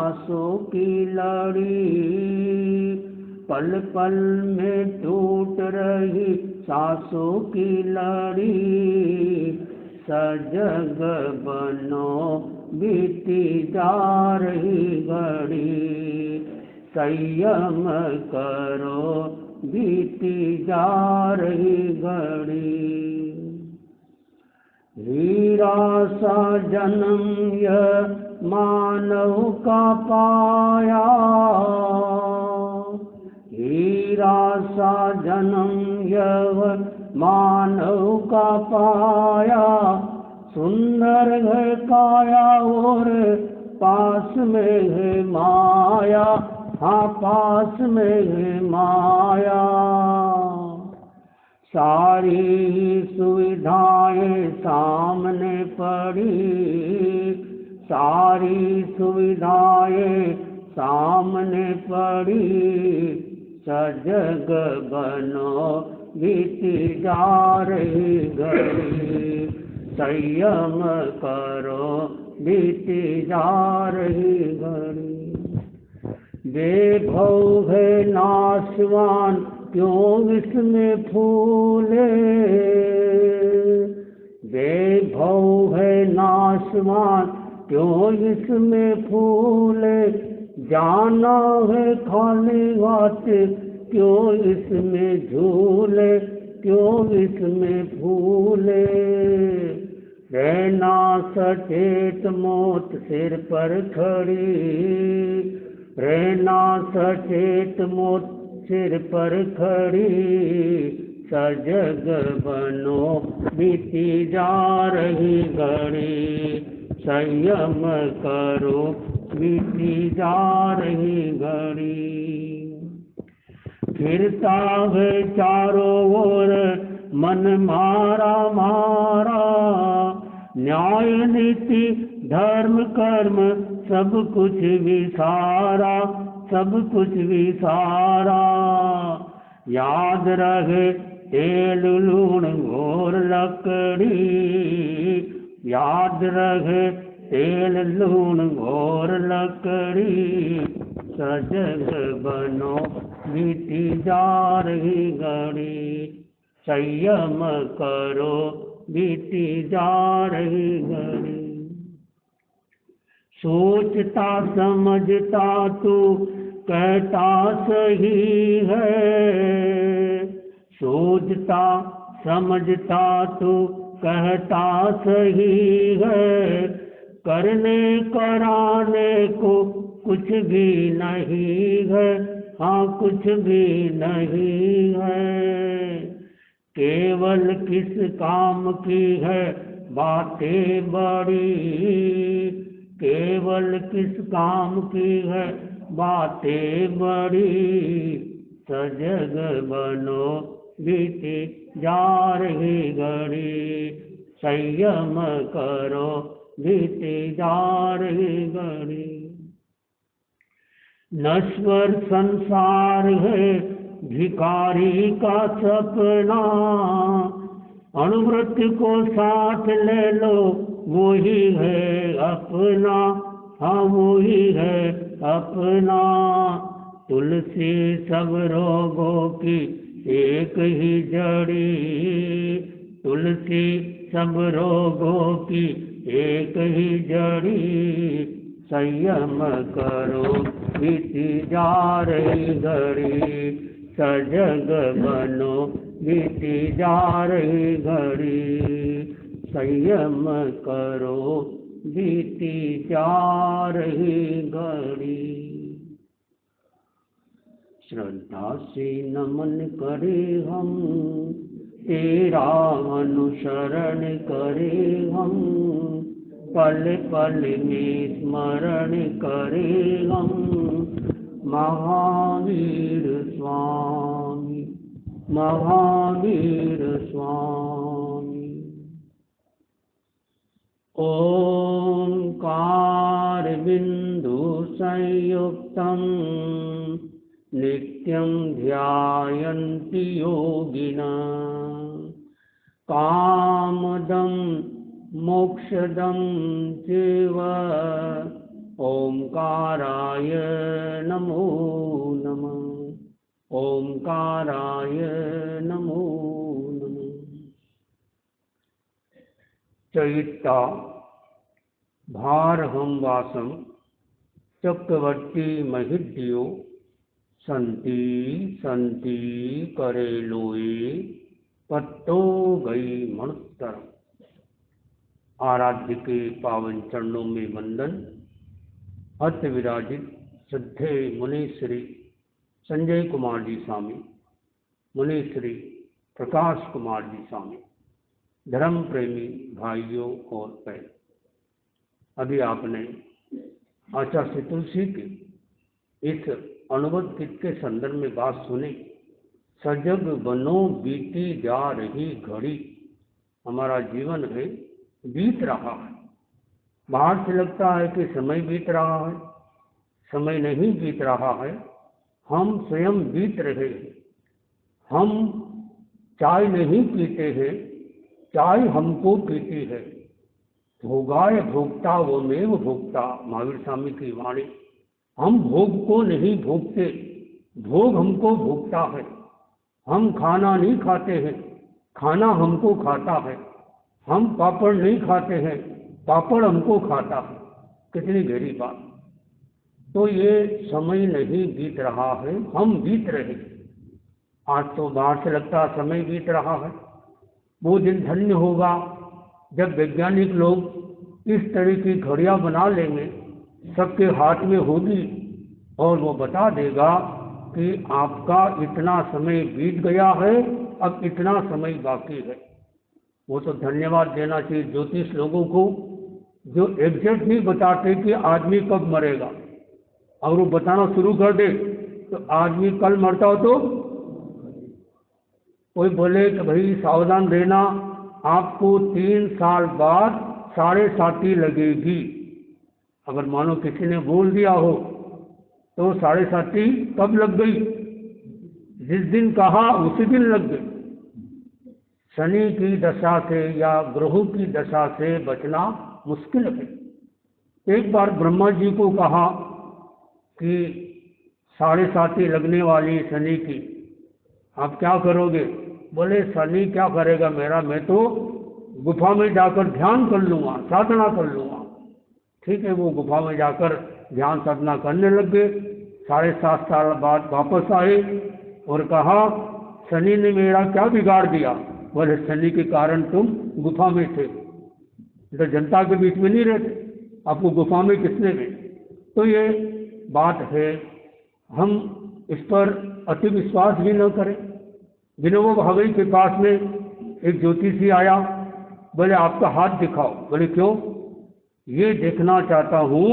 सांसों की लड़ी, पल पल में टूट रही सांसों की लड़ी। सजग बनो बीती जा रही घड़ी, संयम करो बीती जा रही घड़ी। हीरा सा जन्म यह मानव का पाया, हीरा सा जन्म यह मानव का पाया। सुंदर है काया और पास में है माया, हाँ पास में है माया। सारी सुविधाएं सामने पड़ी, सारी सुविधाएं सामने पड़ी। सजग बनो बीती जा रही घड़ी, संयम करो बीती जा रही घड़ी। बेभव है नाशवान क्यों इसमें फूले, बेभव है नाशवान क्यों इसमें फूले। जाना है खाली हाथ क्यों इसमें झूले, क्यों इसमें फूले। रहना सचेत मौत सिर पर खड़ी, रहना सचेत मौत सिर पर खड़ी। सजग बनो बीती जा रही घड़ी, संयम करो बीती जा रही घड़ी। फिरता है चारों ओर मन मारा मारा, न्याय नीति धर्म कर्म सब कुछ विसारा, सब कुछ विसारा। याद रहे तेल लूण और लकड़ी, याद रहे तेल लूण और लकड़ी। सजग बनो बीती जा रही घड़ी, संयम करो बीती जा रही घड़ी। सोचता समझता तू कहता सही है, सोचता समझता तू कहता सही है। करने कराने को कुछ भी नहीं है, हाँ कुछ भी नहीं है। केवल किस काम की है बातें बड़ी, केवल किस काम की है बातें बड़ी। सजग बनो बीती जा रही घड़ी, संयम करो बीती जा रही घड़ी। नश्वर संसार है भिखारी का सपना, अणुव्रत को साथ ले लो वही है अपना, हाँ वही है अपना। तुलसी सब रोगों की एक ही जड़ी, तुलसी सब रोगों की एक ही जड़ी। संयम करो बीती जा रही घड़ी, सजग बनो बीती जा रही घड़ी। संयम करो बीती जा रही घड़ी। श्रद्धा से नमन करे हम, तेरा अनुसरण करे हम। पल पल में स्मरण करे हम, महावीर स्वामी, महावीर स्वामी। ओंकार बिंदु संयुक्तम नित्यं ध्यायन्ति योगिना। कामदं मोक्षदं चैव ओंकाराय नमो नमः। ओंकाराय नमो नमः। चैत्ता भारहं वासं चक्रवर्ती महिद्यो संति संति करे लोए पट्टो गई मणुत्तर। आराध्य के पावन चरणों में वंदन। अत्य विराजित श्रद्धे मुनि श्री संजय कुमार जी स्वामी, मुनि श्री प्रकाश कुमार जी स्वामी, धर्म प्रेमी भाइयों और बहन, अभी आपने आचार्य तुलसी के इस अनुबंध गीत के संदर्भ में बात सुनी। सजग बनो बीती जा रही घड़ी। हमारा जीवन है, बीत रहा है। बाहर से लगता है कि समय बीत रहा है, समय नहीं बीत रहा है, हम स्वयं बीत रहे हैं। हम चाय नहीं पीते हैं, चाय हमको पीती है। भोगाय भोक्ता वो मेव भोक्ता, महावीर स्वामी की वाणी। हम भोग को नहीं भोगते, भोग हमको भोगता है। हम खाना नहीं खाते हैं, खाना हमको खाता है। हम पापड़ नहीं खाते हैं, पापड़ हमको खाता है। कितनी गहरी बात। तो ये समय नहीं बीत रहा है, हम बीत रहे। आज तो बाहर से लगता है समय बीत रहा है। वो दिन धन्य होगा जब वैज्ञानिक लोग इस तरह की घड़ियां बना लेंगे, सबके हाथ में होगी और वो बता देगा कि आपका इतना समय बीत गया है, अब इतना समय बाकी है। वो तो धन्यवाद देना चाहिए ज्योतिष लोगों को, जो एग्जैक्ट नहीं बताते कि आदमी कब मरेगा। और वो बताना शुरू कर दे तो आदमी कल मरता हो तो कोई बोले कि भाई सावधान रहना, आपको 3 साल बाद 7.5 लगेगी। अगर मानो किसी ने बोल दिया हो तो 7.5 कब लग गई? जिस दिन कहा उसी दिन लग गई। शनि की दशा से या ग्रहों की दशा से बचना मुश्किल है। एक बार ब्रह्मा जी को कहा कि 7.5 लगने वाली शनि की, आप क्या करोगे? बोले शनि क्या करेगा मेरा, मैं तो गुफा में जाकर ध्यान कर लूँगा, साधना कर लूँगा। ठीक है, वो गुफा में जाकर ध्यान साधना करने लग गए। 7.5 साल बाद वापस आए और कहा शनि ने मेरा क्या बिगाड़ दिया? बोले शनि के कारण तुम गुफा में थे, तो जनता के बीच में नहीं रहते, आपको गुफा में किसने गए? तो ये बात है, हम इस पर अति विश्वास भी न करें। विनोबा भावे के पास में एक ज्योतिषी आया, बोले आपका हाथ दिखाओ। बोले क्यों? ये देखना चाहता हूँ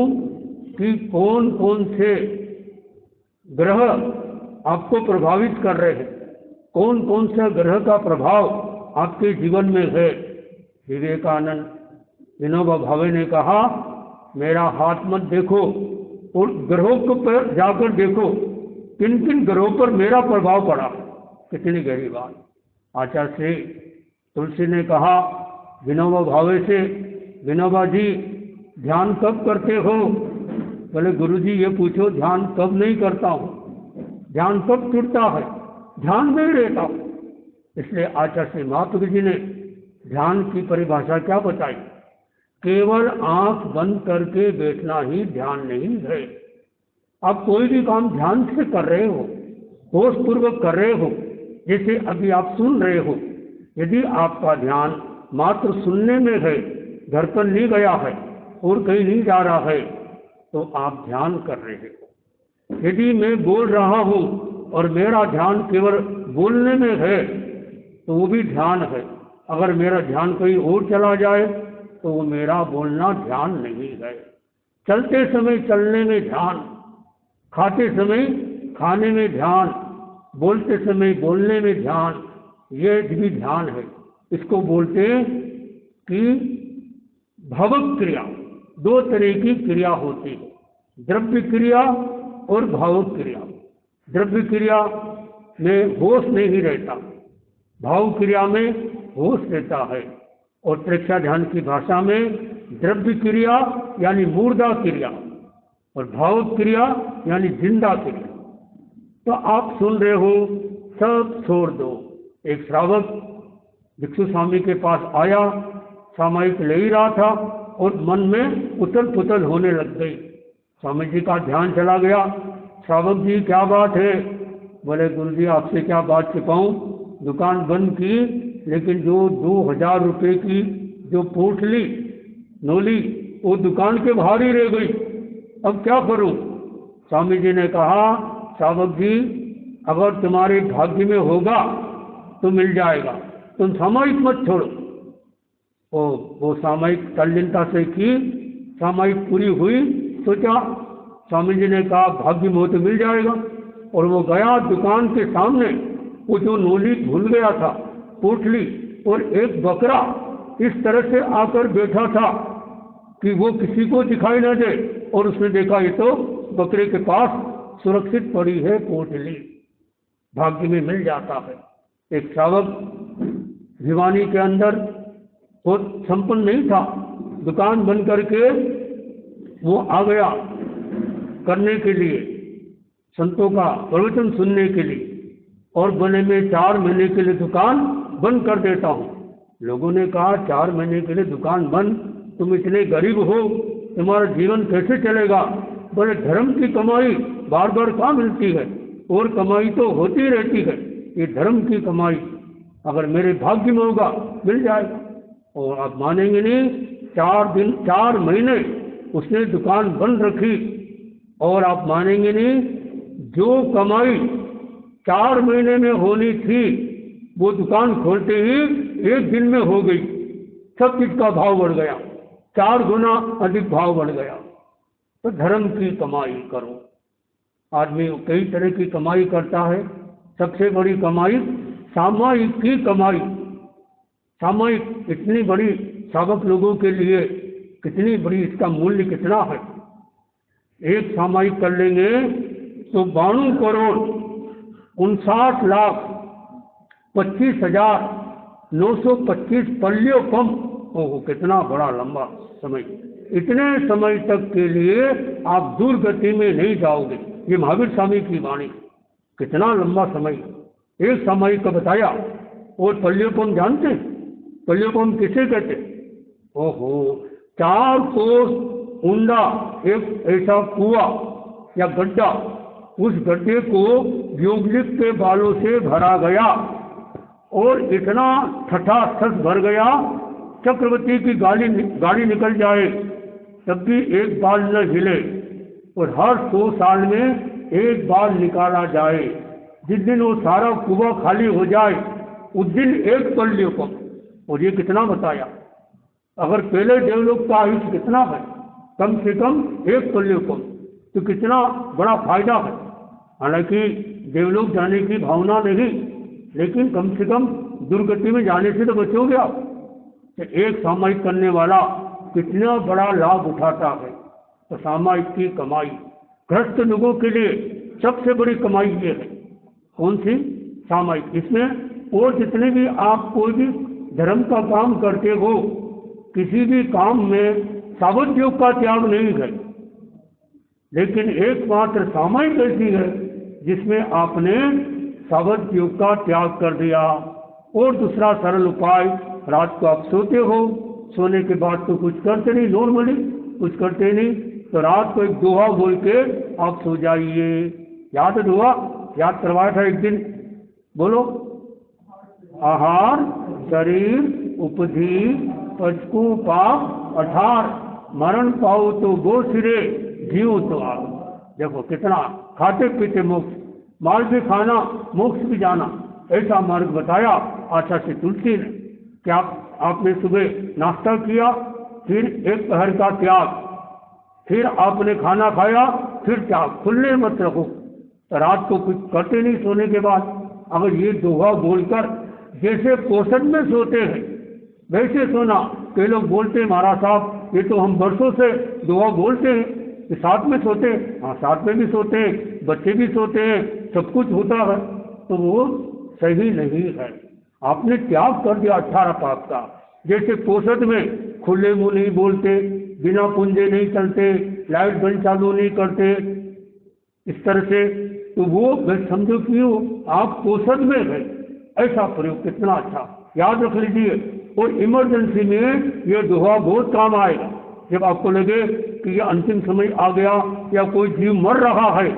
कि कौन कौन से ग्रह आपको प्रभावित कर रहे हैं, कौन कौन सा ग्रह का प्रभाव आपके जीवन में है। विवेकानंद विनोबा भावे ने कहा मेरा हाथ मत देखो और ग्रहों को पर जाकर देखो किन किन ग्रहों पर मेरा प्रभाव पड़ा। कितनी गहरी बात। आचार्य श्री तुलसी ने कहा विनोबा भावे से, विनोबा जी ध्यान कब करते हो? बोले गुरुजी ये पूछो ध्यान कब नहीं करता हूँ, ध्यान कब टूटता है, ध्यान में ही रहता हूँ। इसलिए आचार्य श्री महाप्रभु जी ने ध्यान की परिभाषा क्या बताई? केवल आंख बंद करके बैठना ही ध्यान नहीं है। आप कोई भी काम ध्यान से कर रहे हो, होश पूर्वक कर रहे हो, जैसे अभी आप सुन रहे हो। यदि आपका ध्यान मात्र सुनने में है, घर पर नहीं गया है और कहीं नहीं जा रहा है, तो आप ध्यान कर रहे हो। यदि मैं बोल रहा हूँ और मेरा ध्यान केवल बोलने में है, तो वो भी ध्यान है। अगर मेरा ध्यान कहीं और चला जाए तो वो मेरा बोलना ध्यान नहीं है। चलते समय चलने में ध्यान, खाते समय खाने में ध्यान, बोलते समय बोलने में ध्यान, ये भी ध्यान है। इसको बोलते हैं कि भावक क्रिया। 2 तरह की क्रिया होती है, द्रव्य क्रिया और भावक क्रिया। द्रव्य क्रिया में होश नहीं रहता, भाव क्रिया में होश रहता है। और प्रेक्षा ध्यान की भाषा में द्रव्य क्रिया यानी मूर्धा क्रिया, और भावुक क्रिया यानी जिंदा क्रिया। तो आप सुन रहे हो, सब छोड़ दो। एक श्रावक भिक्षु स्वामी के पास आया, सामायिक ले ही रहा था और मन में उथल पुथल होने लग गई। स्वामी जी का ध्यान चला गया। श्रावक जी क्या बात है? बोले गुरु जी आपसे क्या बात छिपाऊं, दुकान बंद की, लेकिन जो 2000 रुपये की जो पोटली नोली वो दुकान के बाहर ही रह गई, अब क्या करूं? स्वामी जी ने कहा, श्रावक जी अगर तुम्हारे भाग्य में होगा तो मिल जाएगा, तुम सामायिक मत छोड़ो। वो सामायिक तल्लीनता से की, सामायिक पूरी हुई, सोचा स्वामी जी ने कहा भाग्य में हो तो मिल जाएगा। और वो गया दुकान के सामने, वो जो नोली भूल गया था पोटली, और एक बकरा इस तरह से आकर बैठा था कि वो किसी को दिखाई न दे, और उसने देखा ये तो बकरे के पास सुरक्षित पड़ी है पोटली, भाग्य में मिल जाता है। एक श्रावक भिवानी के अंदर वो संपन्न नहीं था, दुकान बंद करके वो आ गया करने के लिए, संतों का प्रवचन सुनने के लिए, और बोले मैं 4 महीने के लिए दुकान बंद कर देता हूँ। लोगों ने कहा 4 महीने के लिए दुकान बंद, तुम इतने गरीब हो, तुम्हारा जीवन कैसे चलेगा? बोले धर्म की कमाई बार बार कहाँ मिलती है, और कमाई तो होती रहती है, ये धर्म की कमाई अगर मेरे भाग्य में होगा मिल जाएगा। और आप मानेंगे नहीं, 4 महीने उसने दुकान बंद रखी, और आप मानेंगे नहीं, जो कमाई 4 महीने में होनी थी वो दुकान खोलते ही 1 दिन में हो गई। सब चीज का भाव बढ़ गया, 4 गुना अधिक भाव बढ़ गया। तो धर्म की कमाई करो। आदमी कई तरह की कमाई करता है, सबसे बड़ी कमाई सामायिक की कमाई। सामायिक इतनी बड़ी सावक लोगों के लिए कितनी बड़ी, इसका मूल्य कितना है। एक सामायिक कर लेंगे तो 92,25,25,925 पल्योपम। ओहो, कितना बड़ा लंबा समय। इतने समय तक के लिए आप दुर्गति में नहीं जाओगे, ये महावीर स्वामी की वाणी। कितना लंबा समय, एक सामायिक का बताया। और पल्योपम जानते हैं? पल्योपम किसे कहते? ओहो, 4 कोस ऊंडा एक ऐसा कुआं या गड्ढा, उस गड्ढे को योगलिक के बालों से भरा गया, और इतना ठठाठस भर गया, चक्रवर्ती की गाड़ी निकल जाए तब भी एक बाल न हिले, और हर 100 साल में एक बाल निकाला जाए। जिस दिन वो सारा कुआं खाली हो जाए उस दिन एक पल्योपम। और ये कितना बताया, अगर पहले देवलोक का आयुष कितना है, कम से कम 1 पल्योपम, तो कितना बड़ा फायदा है। हालांकि देवलोक जाने की भावना नहीं, लेकिन कम से कम दुर्गति में जाने से तो बचोगे आप। तो एक सामायिक करने वाला कितना बड़ा लाभ उठाता है। तो सामायिक की कमाई ग्रस्त लोगों के लिए सबसे बड़ी कमाई ये है। कौन सी? सामायिक। इसमें और जितने भी आप कोई भी धर्म का काम करते हो, किसी भी काम में सावध योग का त्याग नहीं है, लेकिन एकमात्र सामायिक ऐसी है जिसमें आपने सावध योग का त्याग कर दिया। और दूसरा सरल उपाय, रात को आप सोते हो, सोने के बाद तो कुछ करते नहीं, नॉर्मली कुछ करते नहीं, तो रात को एक दोहा बोल के आप सो जाइए। याद है दोहा? याद करवाया था एक दिन, बोलो। आहार शरीर उपधि पचकू पाप 18, मरण पाओ तो गो सिरे, जीव तो आप। देखो कितना, खाते पीते मोक्ष, माल भी खाना मोक्ष भी जाना, ऐसा मार्ग बताया आशा से तुलसी ने। क्या आपने सुबह नाश्ता किया, फिर एक पहर का त्याग, फिर आपने खाना खाया, फिर त्याग, खुले मत रखो। तो रात को कुछ करते नहीं सोने के बाद, अगर ये दोहा बोलकर जैसे पोषण में सोते हैं वैसे सोना। कई लोग बोलते हैं महाराज साहब ये तो हम वर्षों से दोहा बोलते हैं कि साथ में सोते हैं। हाँ, साथ में भी सोते हैं, बच्चे भी सोते हैं, सब कुछ होता है, तो वो सही नहीं है। आपने त्याग कर दिया 18 पाप का। जैसे पोषद में खुले मुंह नहीं बोलते, बिना पुंजे नहीं चलते, लाइट बंद चालू नहीं करते इस तरह से, तो वो बस समझो कि आप पोषण में है। ऐसा प्रयोग कितना अच्छा, याद रख लीजिए। और इमरजेंसी में ये दोहा बहुत काम आएगा। जब आपको लगे कि ये अंतिम समय आ गया या कोई जीव मर रहा है,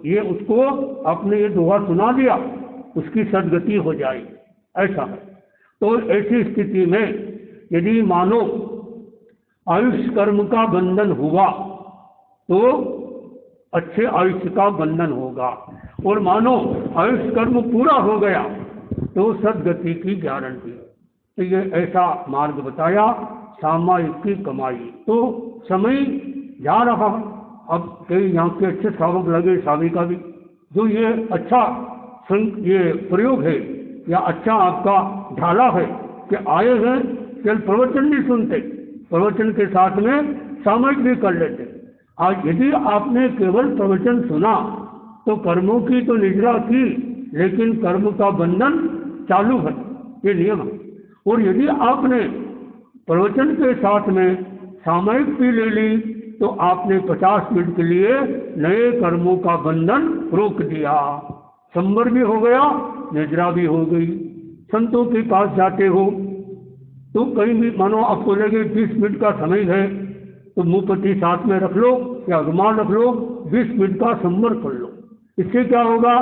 ये उसको आपने ये दोहा सुना दिया, उसकी सदगति हो जाएगी, ऐसा है। तो ऐसी स्थिति में यदि मानो आयुष कर्म का बंधन हुआ तो अच्छे आयुष्य का बंधन होगा, और मानो आयुष कर्म पूरा हो गया तो सदगति की गारंटी। तो ये ऐसा मार्ग बताया सामायिक की कमाई। तो समय जा रहा, अब कई यहाँ के अच्छे सावक लगे, साविका भी, जो ये अच्छा ये प्रयोग है या अच्छा आपका ढाला है कि आए हैं केवल प्रवचन नहीं सुनते, प्रवचन के साथ में सामयिक भी कर लेते। आज यदि आपने केवल प्रवचन सुना तो कर्मों की तो निद्रा की, लेकिन कर्म का बंधन चालू है, ये नियम है। और यदि आपने प्रवचन के साथ में सामयिक भी ले ली तो आपने 50 मिनट के लिए नए कर्मों का बंधन रोक दिया, संवर भी हो गया, निद्रा भी हो गई। संतों के पास जाते हो तो कहीं भी मानो आपको लगे 20 मिनट का समय है तो मुंहपट्टी साथ में रख लो या रुमाल रख लो, 20 मिनट का संवर कर लो। इससे क्या होगा,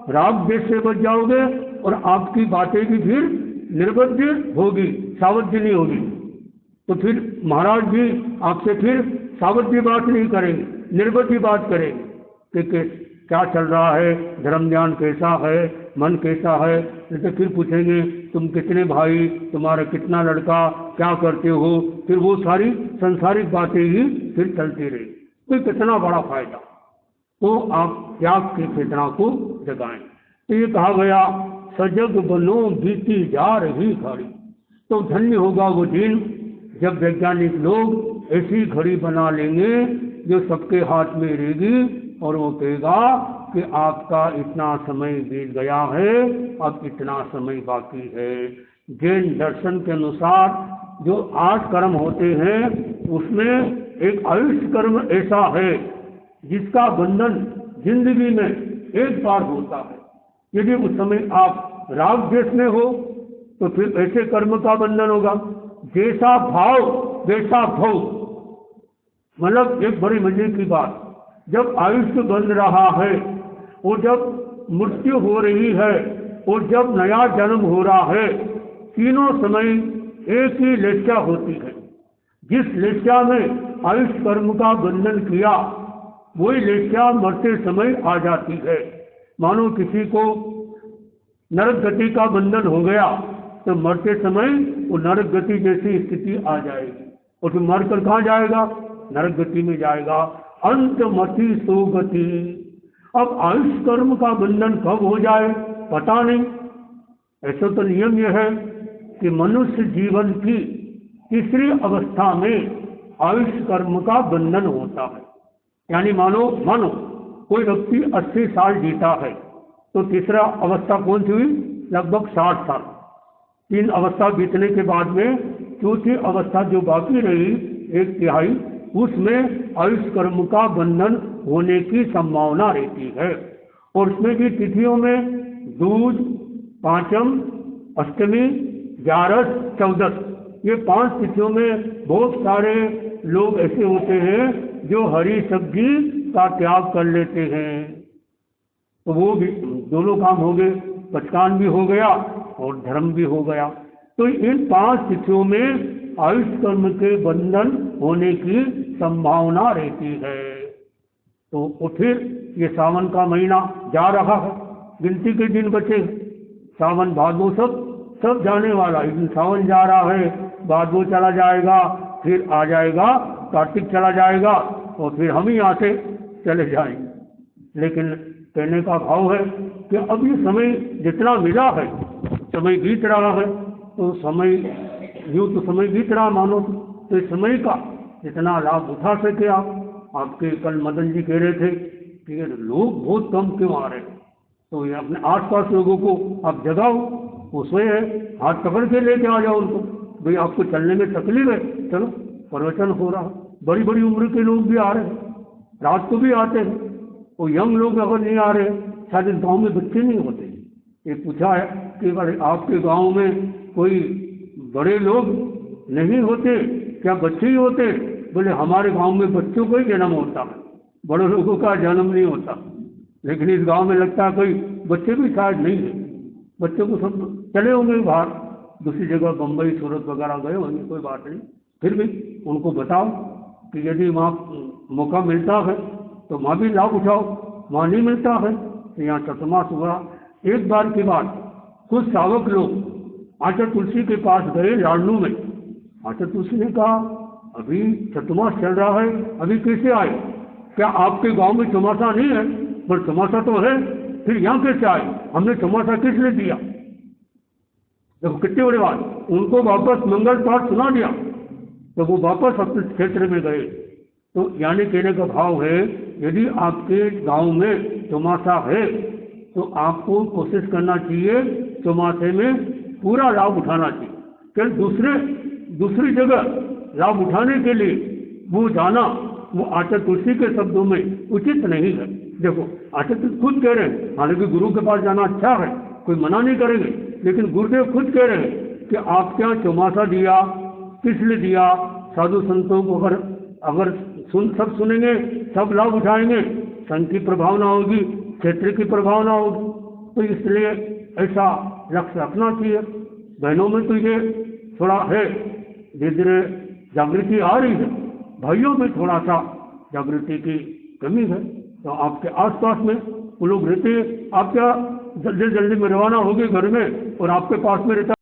राग द्वेष से बच जाओगे और आपकी बातें भी फिर निर्बद्ध होगी, सावध्य नहीं होगी। तो फिर महाराज भी आपसे फिर सावध्य बात नहीं करेंगे, निर्बद्ध बात करेंगे कि क्या चल रहा है, धर्म ज्ञान कैसा है, मन कैसा है। जैसे फिर पूछेंगे तुम कितने भाई, तुम्हारा कितना लड़का, क्या करते हो, फिर वो सारी संसारिक बातें ही फिर चलती रही। तो कितना बड़ा फायदा। तो आप त्याग की चेतना को जगाएं। तो ये कहा गया सजग बनो बीती जा रही घड़ी। तो धन्य होगा वो दिन जब वैज्ञानिक लोग ऐसी घड़ी बना लेंगे जो सबके हाथ में रहेगी और वो कहेगा कि आपका इतना समय बीत गया है, अब इतना समय बाकी है। जैन दर्शन के अनुसार जो 8 कर्म होते हैं उसमें एक आयुष कर्म ऐसा है जिसका बंधन जिंदगी में एक बार होता है। यदि उस समय आप राग द्वेष में हो तो फिर ऐसे कर्म का बंधन होगा। जैसा भाव वैसा भव, मतलब एक बड़ी मजे की बात, जब आयुष्य बन रहा है और जब मृत्यु हो रही है और जब नया जन्म हो रहा है, तीनों समय एक ही लेख्या होती है। जिस लेख्या में आयुष कर्म का बंधन किया वही लेख्या मरते समय आ जाती है। मानो किसी को नरक गति का बंधन हो गया तो मरते समय वो नरक गति जैसी स्थिति आ जाएगी, और फिर मरकर कहाँ जाएगा, नरक गति में जाएगा। अंतमति सोगति। अब आयुष कर्म का बंधन कब हो जाए पता नहीं। ऐसा तो नियम यह है कि मनुष्य जीवन की तीसरी अवस्था में आयुष कर्म का बंधन होता है। यानी मानो कोई व्यक्ति 80 साल जीता है तो तीसरा अवस्था कौन सी हुई, लगभग 60 साल। 3 अवस्था बीतने के बाद में चौथी अवस्था जो बाकी रही 1/3, उसमें आयुष कर्म का बंधन होने की संभावना रहती है। और उसमें भी तिथियों में दूज, पांचम, अष्टमी, 11, 14, ये 5 तिथियों में बहुत सारे लोग ऐसे होते हैं जो हरी सब्जी का त्याग कर लेते हैं। तो वो भी दोनों काम हो गए, पचकान भी हो गया और धर्म भी हो गया। तो इन 5 तिथियों में आयुष कर्म के बंधन होने की संभावना रहती है। तो फिर ये सावन का महीना जा रहा है, गिनती के दिन बचे, सावन भादो सब जाने वाला। एक दिन सावन जा रहा है, भादो चला जाएगा, फिर आ जाएगा कार्तिक चला जाएगा और फिर हम ही यहाँ से चले जाएंगे। लेकिन कहने का भाव है कि अब ये समय जितना मिला है, समय बीत रहा है, तो समय यूँ तो समय बीत रहा मानो, तो इस समय का जितना लाभ उठा सके आप। आपके कल मदन जी कह रहे थे कि लोग बहुत कम क्यों आ रहे हैं, तो ये अपने आसपास लोगों को आप जगाओ, वो सोए है, हाथ पकड़ के लेके आ जाओ उनको, भाई आपको चलने में तकलीफ है, चलो प्रवचन हो रहा, बड़ी बड़ी उम्र के लोग भी आ रहे हैं, रात को भी आते हैं। वो यंग लोग अगर नहीं आ रहे, शायद इस गांव में बच्चे नहीं होते। ये पूछा है कि अगर आपके गांव में कोई बड़े लोग नहीं होते, क्या बच्चे ही होते? बोले हमारे गांव में बच्चों को ही जन्म होता है, बड़े लोगों का जन्म नहीं होता। लेकिन इस गांव में लगता है कोई बच्चे भी शायद नहीं है, बच्चों को सब चले होंगे बाहर, दूसरी जगह बम्बई सूरत वगैरह गए होंगे, कोई बात नहीं। फिर भी उनको बताओ कि यदि वहाँ मौका मिलता है तो वहाँ भी लाभ उठाओ, वहाँ नहीं मिलता है तो यहाँ चतुर्मास हुआ। एक बार की बात, कुछ सावक लोग आचार्य तुलसी के पास गए लाडनू में। आचार्य तुलसी ने कहा अभी चतुर्मास चल रहा है, अभी कैसे आए? क्या आपके गांव में चौमासा नहीं है? पर चौमासा तो है, फिर यहाँ कैसे आए? हमने चौमासा किस लिए दिया? देखो कितनी बड़ी बात, उनको वापस मंगल पाठ सुना दिया तो वो वापस अपने क्षेत्र में गए। तो यानी कहने का भाव है, यदि आपके गांव में चौमासा है तो आपको कोशिश करना चाहिए चौमासे में पूरा लाभ उठाना चाहिए। फिर दूसरी जगह लाभ उठाने के लिए वो जाना, वो आचार्य तुलसी के शब्दों में उचित नहीं है। देखो आचार्य तुलसी खुद कह रहे हैं, हालांकि गुरु के पास जाना अच्छा है, कोई मना नहीं करेंगे, लेकिन गुरुदेव खुद कह रहे हैं कि आप क्या चौमासा दिया, किस लिए दिया? साधु संतों को अगर सब सुनेंगे, सब लाभ उठाएंगे, संघ की प्रभावना होगी, क्षेत्र की प्रभावना होगी, तो इसलिए ऐसा लक्ष्य रखना चाहिए। बहनों में तो ये थोड़ा है, धीरे धीरे जागृति आ रही है, भाइयों में थोड़ा सा जागृति की कमी है। तो आपके आसपास में वो लोग रहते हैं, आप क्या जल्दी जल्दी में रवाना होगे घर में और आपके पास में रहता